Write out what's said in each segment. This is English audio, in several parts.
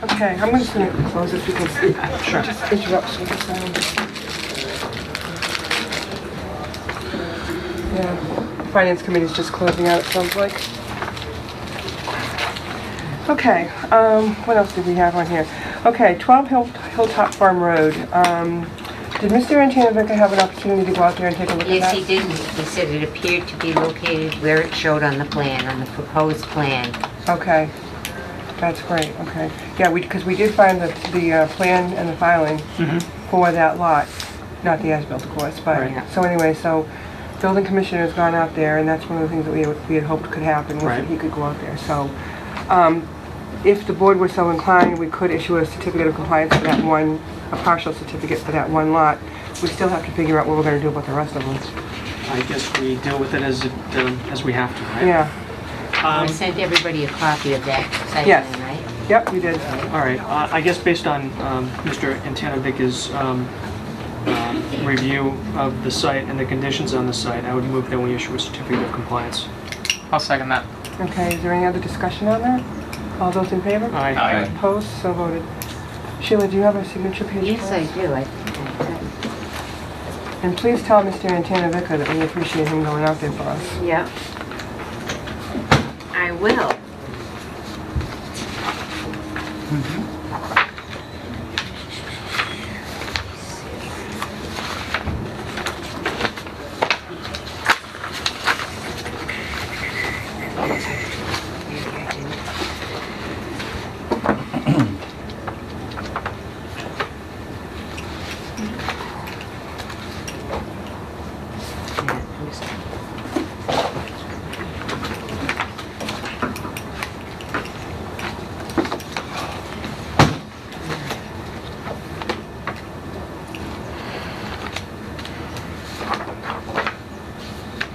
Okay, I'm just going to close this because Sure. just interrupts with the sound. Yeah, Finance Committee's just closing out, it sounds like. Okay, what else did we have on here? Okay, 12 Hilltop Farm Road. Did Mr. Antanavica have an opportunity to go out there and take a look at that? Yes, he did. He said it appeared to be located where it showed on the plan, on the proposed plan. Okay, that's great, okay. Yeah, because we did find the plan and the filing for that lot, not the as-built, of course, but, Right. so anyway, so building commissioner's gone out there, and that's one of the things that we had hoped could happen, was that Right. he could go out there, so, if the board were so inclined, we could issue a certificate of compliance for that one, a partial certificate for that one lot. We still have to figure out what we're gonna do about the rest of them. I guess we deal with it as we have to, right? Yeah, I sent everybody a copy of that site Yes. plan, right? yep, you did. All right, I guess based on Mr. Antanavica's review of the site and the conditions on the site, I would move that we issue a certificate of compliance. I'll second that. Okay, is there any other discussion on that? All those in favor? Aye. Aye. Opposed, so voted. Sheila, do you have a signature page Yes, for I us? do. And please tell Mr. Antanavica that we appreciate him going out there for us. Yep. I will.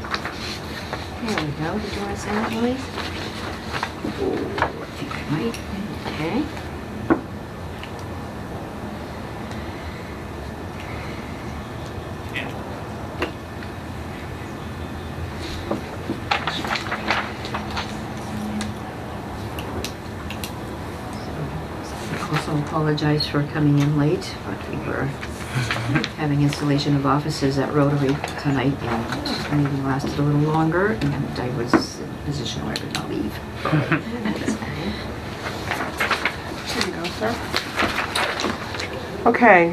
There we go. Did you want to sign it, Louise? I think I might. Okay. I also apologize for coming in late, but we were having installation of offices at Rotary tonight, and the meeting lasted a little longer, and I was in a position where I could not leave. Here you go, sir. Okay,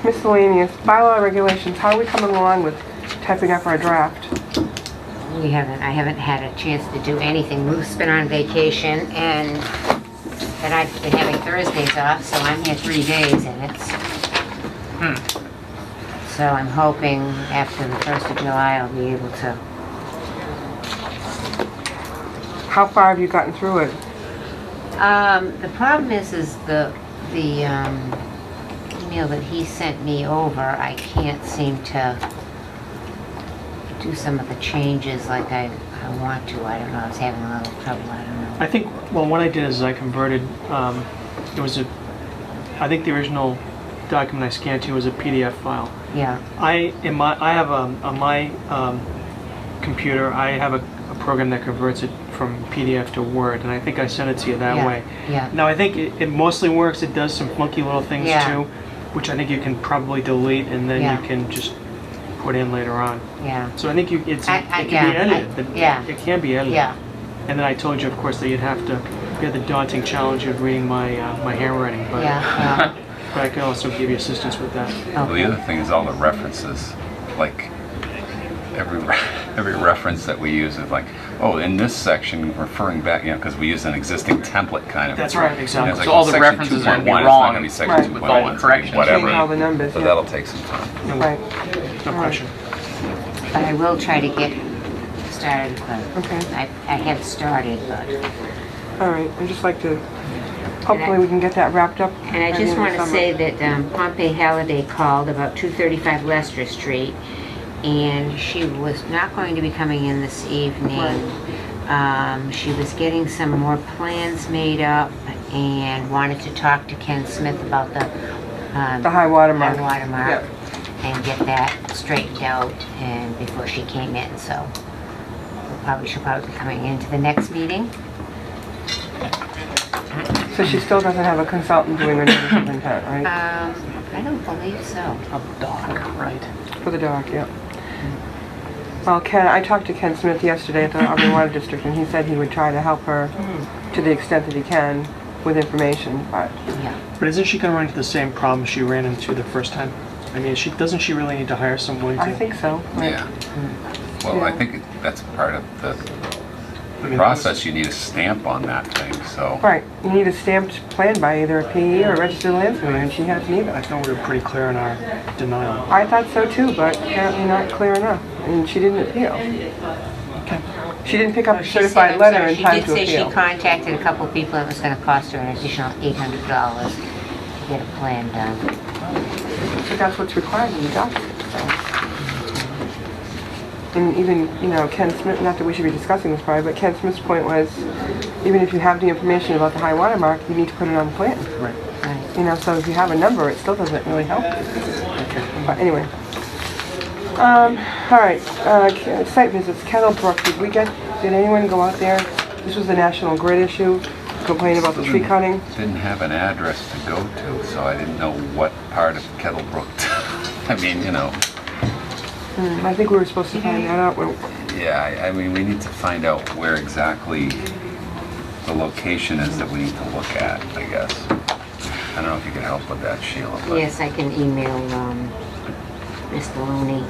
miscellaneous, bylaw regulations, how are we coming along with typing up our draft? I haven't had a chance to do anything. Ruth's been on vacation, and I've been having Thursdays off, so I'm here 3 days, and it's... So I'm hoping after the 1st of July, I'll be able to... How far have you gotten through it? The problem is the email that he sent me over, I can't seem to do some of the changes like I want to. I don't know, I was having a little trouble, I don't know. I think, well, what I did is I converted, it was I think the original document I scanned to was a PDF file. Yeah, I have on my computer, I have a program that converts it from PDF to Word, and I think I sent it to you that Yeah, way. yeah. Now I think it mostly works. It does some funky little things Yeah. too, which I think you can probably delete and then Yeah. you can just put in later on. yeah, So I think it can be yeah, edited. yeah. It can be edited. yeah. And then I told you, of course, that you had the daunting challenge of reading my handwriting, but Yeah, but I can also give you assistance with that. yeah. Well, the other thing is all the references. Like every reference that we use is like, oh, in this section, referring back, because we use an existing template kind of. That's right, exactly. And it's like, So all well, the section references are gonna be 2.1, wrong It's not going to be with section all the 2.1, it's gonna be corrections. whatever. Changing all the numbers, So yeah. that'll take some time. Right, No question. But I will try to get started, but okay, I have started, but... all right, I'd just like to, hopefully we can get that wrapped up. And I by the just end of want to summer. say that Pompey Halliday called about 235 Leicester Street, and she was not going to be coming in this evening. She was getting some more plans made up and wanted to talk to Ken Smith about the high water mark. high water mark Yep. and get that straightened out and before she came in, so she'll probably be coming into the next meeting. So So she still doesn't have a consultant doing her notice of intent, right? I don't believe so. A dock, right. For the dock, yeah. Well, Ken, I talked to Ken Smith yesterday at the Auburn Water District, and he said he would try to help her to the extent that he can with information, but Yeah. But isn't she gonna run into the same problem she ran into the first time? I mean, doesn't she really need to hire someone to? I think so. Right. Yeah. Well, I think that's part of the I mean, process. You need a stamp on that thing, so. Right, you need a stamped plan by either a PE or a registered land surveyor, and she has I neither. thought we were pretty clear in our denial. I thought so too, but apparently not clear enough, and she didn't appeal. Okay. She didn't pick up a She said- certified I'm letter sorry, in time to She did say she appeal. contacted a couple of people, it was gonna cost her an additional $800 to get a plan done. But that's what's required in the document, so. And even, you know, Ken Smith, not that we should be discussing this probably, but Ken Smith's point was, even if you have the information about the high water mark, you need to put it on the plan. Right. Right. You know, so if you have a number, it still doesn't really help you. But anyway. All right, site visits, Kettlebrook, did anyone go out there? This was the National Grid issue, complain about the tree cutting. Didn't have an address to go to, so I didn't know what part of Kettlebrook. I mean, you know, I think we were supposed to find that out. yeah, I mean, we need to find out where exactly the location is that we need to look at, I guess. I don't know if you could help with that, Sheila, but Yes, I can email, Mr. Looney.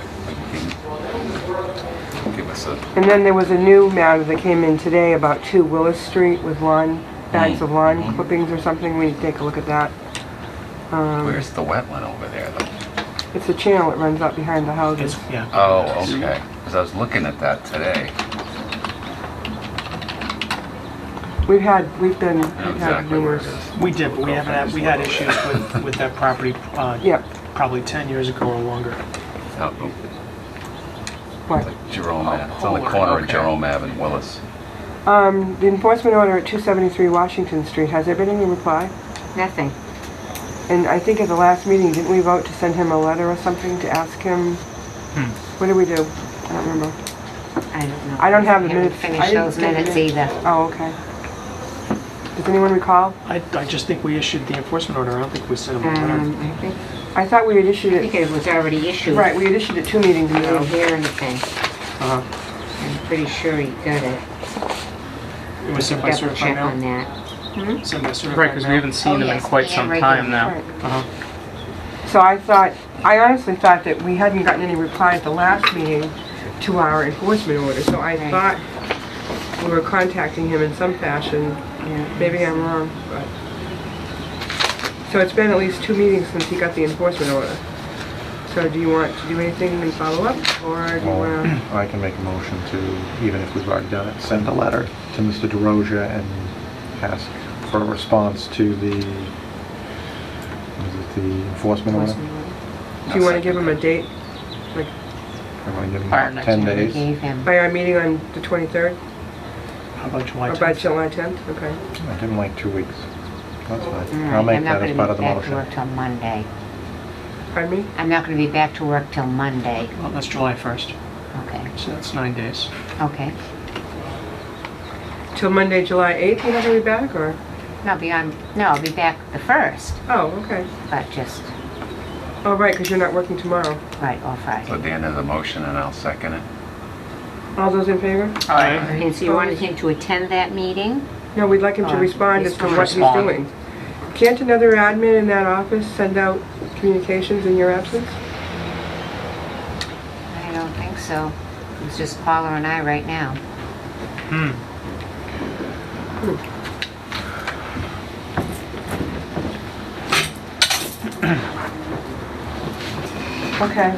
give us a, And then there was a new matter that came in today about 2 Willis Street with bags of lawn clippings or something. We need to take a look at that. where's the wetland over there, though? It's a channel that runs out behind the houses. It's, yeah. Oh, okay, because I was looking at that today. We've I know had exactly where it numerous. is. We did, but we had issues with that property, Yeah, probably 10 years ago or longer. Oh, what? like Jerome Ave. It's on the Oh, corner of okay. Jerome Ave and Willis. The enforcement order at 273 Washington Street, has there been any reply? Nothing. And I think at the last meeting, didn't we vote to send him a letter or something to ask him? What did we do? I don't remember. I don't know. I don't have the Haven't minutes. I finished didn't those get the minutes minutes. either. Oh, okay. Does anyone recall? I just think we issued the enforcement order. I don't think we sent them a letter. I think, I thought we had issued I think it, it was already issued. right, we had issued it 2 meetings I didn't ago. hear anything. Uh-huh. I'm pretty sure he got it. It was sent by Double certified check mail? on that. Sent by certified Right, because we mail? haven't seen Oh, them in yes, quite yeah, some regular. time now. Right. Uh-huh. So I honestly thought that we hadn't gotten any reply at the last meeting to our enforcement order, so I Right. thought we were contacting him in some fashion. Yeah. Maybe I'm wrong, but. So it's been at least 2 meetings since he got the enforcement order. So do you want to do anything and follow up, or do you Well, want to? I can make a motion to, even if we've already done it, send a letter to Mr. DeRosa and ask for a response to the, the enforcement order. Do you want to give him a date, like I'm going to give Our him next 10 We days. gave him. by our meeting on the 23rd, How about July or by 10th? July 10th? Okay. I give him like 2 weeks. That's All fine. right, I'll make I'm not that as gonna part be of the back to motion. work till Monday. Pardon me? I'm not gonna be back to work till Monday. Well, that's July 1st, Okay, so that's 9 days. okay. Till Monday, July 8th, you're not going to be back, or? No, I'll be back the 1st, Oh, okay. but just, Oh, right, because you're not working tomorrow. right, or So Friday. Dan has a motion and I'll second it. All those in favor? Aye. And so you wanted him to attend that meeting? No, we'd like him to Oh, respond as to respond. what he's Respond. doing. Can't another admin in that office send out communications in your absence? I don't think so. It's just Paula and I right now. Okay.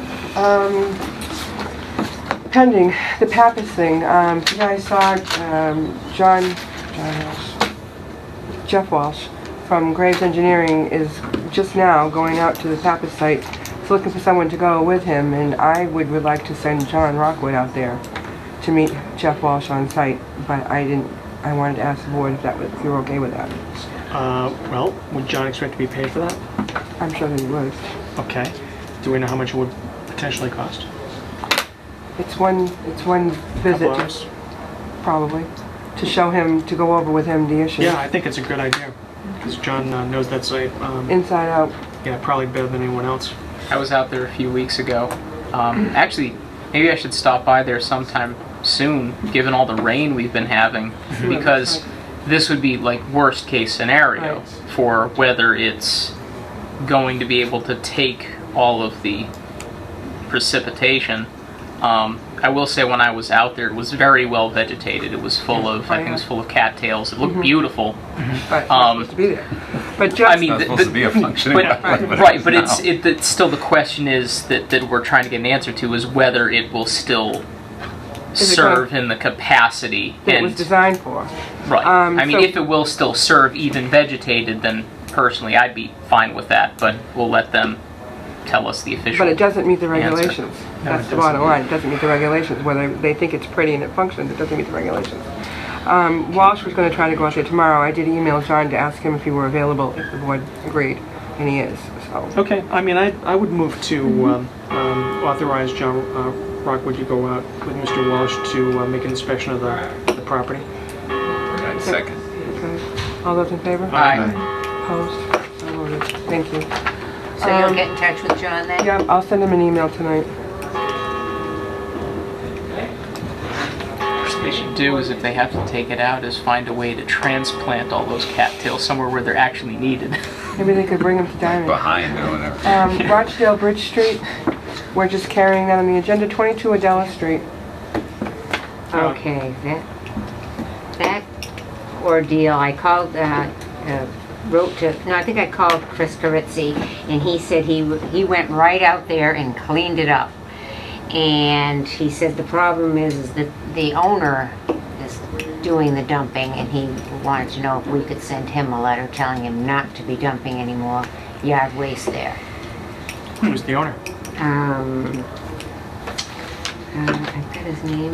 Pending, the Pappas thing, you guys saw Jeff Walsh from Graves Engineering is just now going out to the Pappas site. He's looking for someone to go with him, and I would like to send John Rockwood out there to meet Jeff Walsh on site, but I wanted to ask the board if you were okay with that. Well, would John expect to be paid for that? I'm sure that he would. Okay. Do we know how much it would potentially cost? It's one visit, Couple hours? probably, to show him, to go over with him the issue. Yeah, I think it's a good idea. Because John knows that site, inside out. yeah, probably better than anyone else. I was out there a few weeks ago. Actually, maybe I should stop by there sometime soon, given all the rain we've been having, because this would be like worst case scenario Right. for whether it's going to be able to take all of the precipitation. I will say when I was out there, it was very well vegetated. It was full of, I think it was full of cattails. It looked beautiful. But it's not supposed to be there. But just, I mean, It's not supposed to be a functioning but, wetland, right, but is now. it's still the question is that we're trying to get an answer to is whether it will still Is it serve going- in the capacity that it was designed for. right. I mean, so- if it will still serve even vegetated, then personally I'd be fine with that. But we'll let them tell us the official. But it doesn't meet the answer. regulations. No, That's it the bottom line. It doesn't meet the regulations. Whether they think it's pretty and it functions, it doesn't meet the regulations. Walsh was going to try to go out there tomorrow. I did email John to ask him if he were available, if the board agreed, and he is. So Okay, I mean, I would move to authorize John Rockwood to go out with Mr. Walsh to make an inspection of the property. Right, second. okay. All those in favor? Aye. Opposed? So voted. Thank you. So you'll get in touch with John then? Yeah, I'll send him an email tonight. What they should do is if they have to take it out, is find a way to transplant all those cattails somewhere where they're actually needed. Maybe they could bring him to Diamond. Behind or whatever. Rochdale Bridge Street, we're just carrying that on the agenda, 22 Adela Street. Okay, that ordeal, I called, wrote to, no, I think I called Chris Carizzi, and he said he went right out there and cleaned it up. And he said the problem is that the owner is doing the dumping, and he wanted to know if we could send him a letter telling him not to be dumping any more yard waste there. Who's the owner? I've got his name.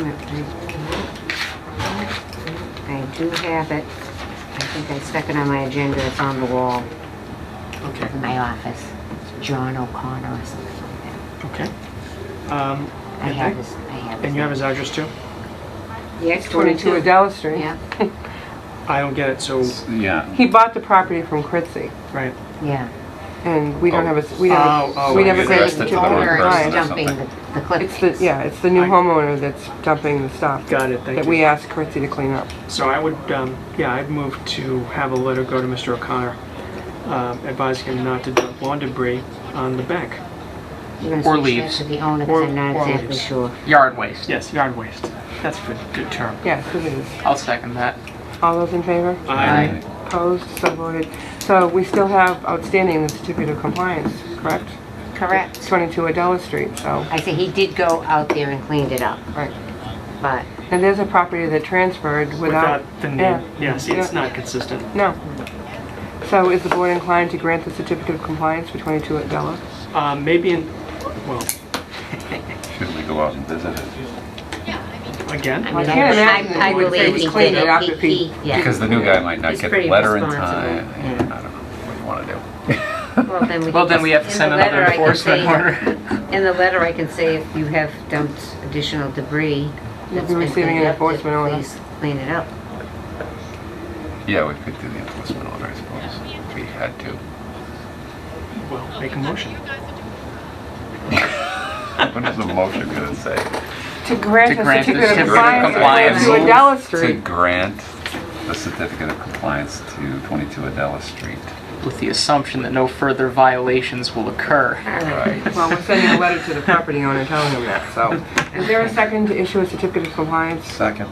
I do have it. I think I stuck it on my agenda. It's on the wall Okay, in my office. It's John O'Connor or something like that. okay. I have his. And you have his address too? Yes, 22 Adela Street. Yeah, I don't get it, so, Yeah. He bought the property from Critzy, right. yeah. and we don't have a, we Oh, never, oh, we you never addressed said it to it's the wrong Owner is person or dumping something. the clip. It's the, yeah, it's the new I- homeowner that's dumping the stuff. Got it, thank That you. we asked Critzy to clean up. So I would, yeah, I'd move to have a letter go to Mr. O'Connor, advising him not to dump lawn debris on the bank. You're gonna Or switch that leaves. to the owner, 'cause I'm not Or exactly leaves. sure. Yard waste. Yes, yard waste. That's a good term. Yes, it is. I'll second that. All those in favor? Aye. Opposed? So voted. So we still have outstanding the certificate of compliance, correct? Correct. 22 Adela Street, so. I said he did go out there and cleaned it up, Right. but And there's a property that transferred without. Without the name. Yeah, see, it's not consistent. No. So is the board inclined to grant the certificate of compliance for 22 Adela? Maybe in, well, Should we go out and visit it? again? I Well, I mean, can't imagine I he would say believe he he cleaned did it up if he- yeah. Because the new guy might not He's get the pretty letter in responsible, time. yeah. I don't know what you want to do. Well, Then we have to in send the another letter I can enforcement say- order. In the letter, I can say if you have dumped additional debris that's be been receiving cleaned an up, enforcement order. please clean it up. Yeah, we could do the enforcement order, I suppose, if we had to. Well, make a motion. What is the motion going to say? To grant To a grant the certificate of certificate compliance of compliance. to Adela To Street. grant the certificate of compliance to 22 Adela Street. With the assumption that no further violations will occur. Right. Well, we're sending a letter to the property owner telling him that, so. Is there a second to issue a certificate of compliance? Second.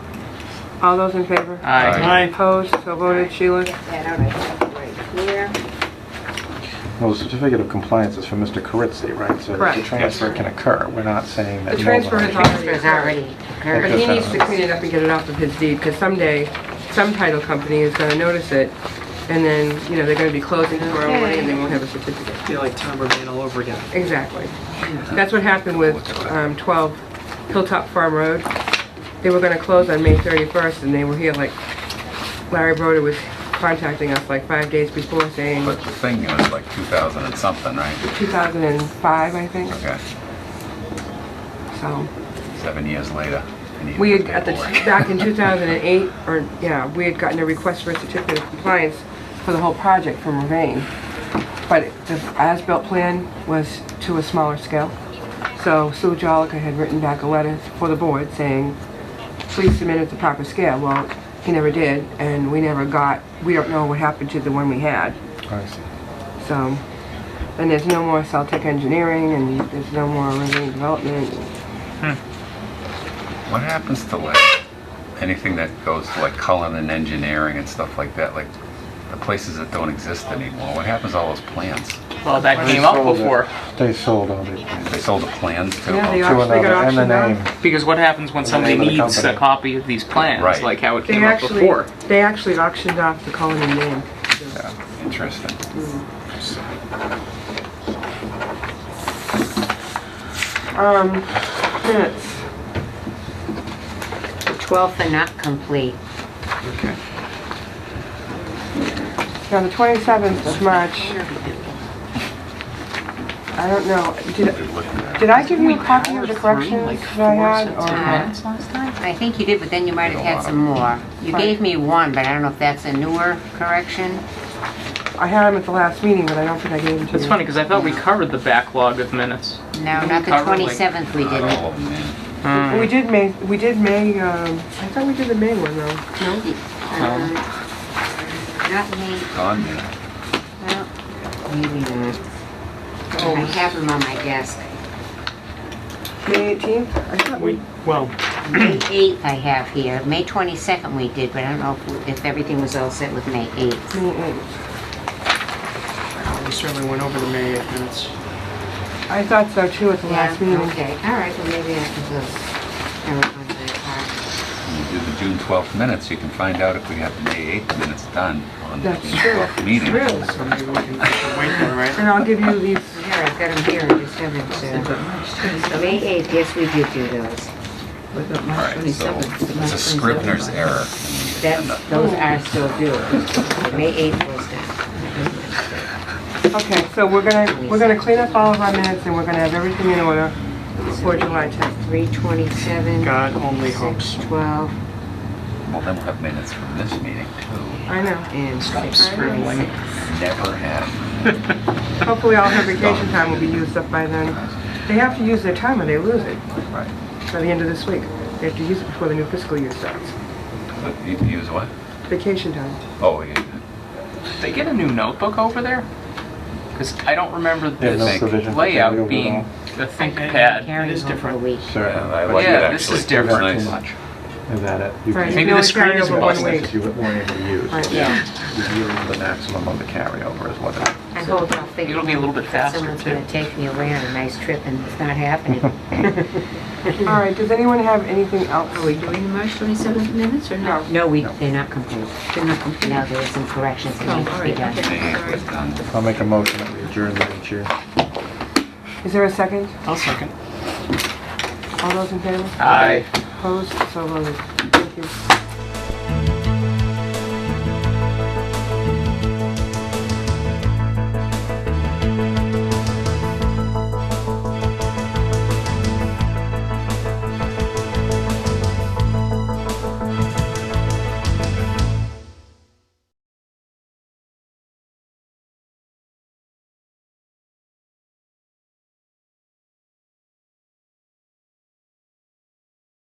All those in favor? Aye. Aye. Opposed? So voted. Sheila? That right here. Well, the certificate of compliance is for Mr. Carizzi, right? So that Correct. the transfer can occur. We're not saying that The no transfer has violation. already It's occurred. already But occurred. he needs to clean it up and get it off of his deed, because someday, some title company is gonna notice it, and then, you know, they're gonna be closing tomorrow morning, and they won't have a certificate. Feel like Tom Urbane all over again. Exactly. That's what happened with 12 Hilltop Farm Road. They were gonna close on May 31st, and they were here, like, Larry Broder was contacting us like 5 days before saying But the thing was like 2000 and something, right? 2005, I think, Okay, so. 7 years later. I need We the had, paperwork. back in 2008, or, yeah, we had gotten a request for a certificate of compliance for the whole project from Ravane. But the as-built plan was to a smaller scale. So Sue Jolica had written back a letter for the board saying, please submit at the proper scale. Well, he never did, and we don't know what happened to the one we had. I see. So, and there's no more Celtec engineering, and there's no more Ravane development. What happens to like anything that goes to like Cullinan Engineering and stuff like that, like the places that don't exist anymore? What happens to all those plans? Well, that They came up sold it. before. They sold all the, They sold the plans too? Yeah, they to got another, and the auctioned off. name. Because what happens when The somebody name of the needs a company. copy of these plans, Right. like how it They came up before? actually auctioned off the Cullinan name. Yeah, interesting. Minutes. The 12th are not complete. Okay. Now, the 27th of March, I don't know, did I give you a copy of the corrections that I had? Minutes Or last time? I think you did, but then you might have had some more. You gave me one, but I don't know if that's a newer correction. I had them at the last meeting, but I don't think I gave them to you. It's funny because I thought we covered the backlog of minutes. No, not the Cover, like- 27th we Not didn't. all of them, man. Hmm. We did May, I thought we did the May one though, no? Not me, Gone, man. well, maybe not. I have them on my desk. May 18th? I thought we, Well, May 8th I have here. May 22nd we did, but I don't know if everything was all set with May 8th. May 8th. we certainly went over the May 8 minutes. I thought so too at the last Yeah, meeting. okay, all right, well maybe I can just carry on to that part. When you do the June 12th minutes, you can find out if we have the May 8th minutes done on the That's June true. 12th meeting. True. So maybe we can wait then, right? And I'll give you these, Here, I've got them here, I just haven't, May 8th, yes, we did do those. All right, so it's a Scrivener's error. Those are still due. May 8th was done. okay, so we're gonna clean up all of our minutes and we're gonna have everything in order for July 10th. 327. God only hopes. 612 Well, then we'll have minutes from this meeting too. I know. and Stop 626. scribbling. Never have. Hopefully all her vacation time will be used up by then. They have to use their time or they lose it Right. by the end of this week. They have to use it before the new fiscal year starts. But you use what? Vacation time. Oh, yeah. Did they get a new notebook over there? Because I don't remember They have no this provision for layout carryover being at the ThinkPad. Carrying is over different. a week. Certainly. I but like Yeah, it this actually. is different. It's Too nice. much. Is that it? You Right. can- You Maybe can the only screen carry is over one busted. week. You get more than you use. Right. Yeah, You use the maximum of the carryover is what it is. I hope I'll figure. It'll be a little bit faster, Someone's too. gonna take me away on a nice trip and it's not happening. All right, does anyone have anything else? Are we doing the March 27th minutes or no? No, No. they're not complete. They're not complete? No, there are some corrections that need to be done. May 8th was done. I'll make a motion that we adjourn the chair. Is there a second? I'll second. All those in favor? Aye. Opposed? So voted. Thank you.